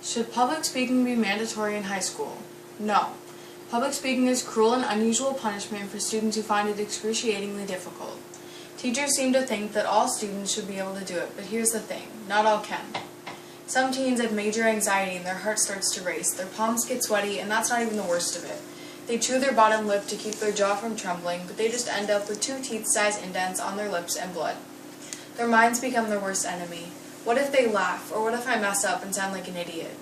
Should public speaking be mandatory in high school? No. Public speaking is cruel and unusual punishment for students who find it excruciatingly difficult. Teachers seem to think that all students should be able to do it, but here's the thing, not all can. Some teens have major anxiety and their heart starts to race, their palms get sweaty, and that's not even the worst of it. They chew their bottom lip to keep their jaw from trembling, but they just end up with 2 teeth-sized indents on their lips and blood. Their minds become their worst enemy. What if they laugh, or what if I mess up and sound like an idiot?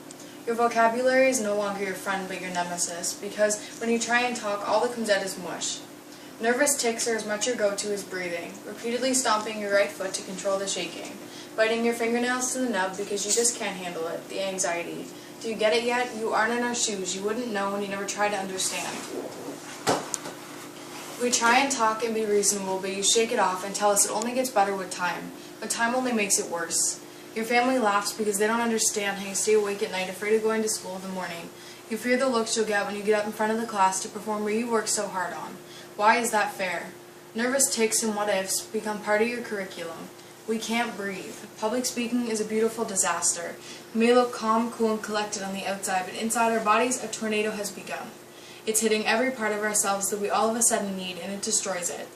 Your vocabulary is no longer your friend but your nemesis, because when you try and talk, all that comes out is mush. Nervous tics are as much your go-to as breathing, repeatedly stomping your right foot to control the shaking, biting your fingernails to the nub because you just can't handle it, the anxiety. Do you get it yet? You aren't in our shoes, you wouldn't know and you never try to understand. We try and talk and be reasonable, but you shake it off and tell us it only gets better with time, but time only makes it worse. Your family laughs because they don't understand how you stay awake at night afraid of going to school in the morning. You fear the looks you'll get when you get up in front of the class to perform what you worked so hard on. Why is that fair? Nervous tics and what-ifs become part of your curriculum. We can't breathe. Public speaking is a beautiful disaster. We may look calm, cool, and collected on the outside, but inside our bodies, a tornado has begun. It's hitting every part of ourselves that we all of a sudden need, and it destroys it.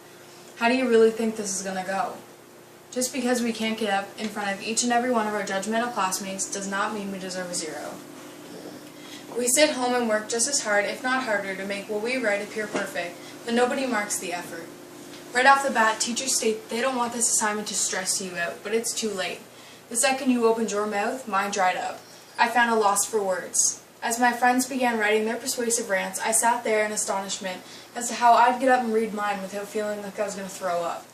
How do you really think this is going to go? Just because we can't get up in front of each and every one of our judgmental classmates does not mean we deserve a 0. We sit home and work just as hard, if not harder, to make what we write appear perfect, but nobody marks the effort. Right off the bat, teachers state they don't want this assignment to stress you out, but it's too late. The second you opened your mouth, mine dried up. I found a loss for words. As my friends began writing their persuasive rants, I sat there in astonishment as to how I'd get up and read mine without feeling like I was going to throw up.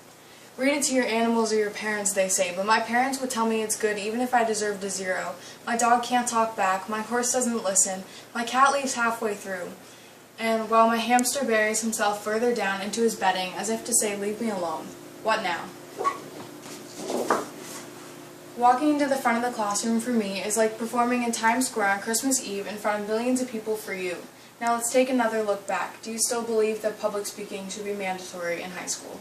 Read it to your animals or your parents, they say, but my parents would tell me it's good even if I deserved a 0. My dog can't talk back, my horse doesn't listen, my cat leaves halfway through, and while my hamster buries himself further down into his bedding as if to say, leave me alone. What now? Walking into the front of the classroom for me is like performing in Times Square on Christmas Eve in front of millions of people for you. Now let's take another look back. Do you still believe that public speaking should be mandatory in high school?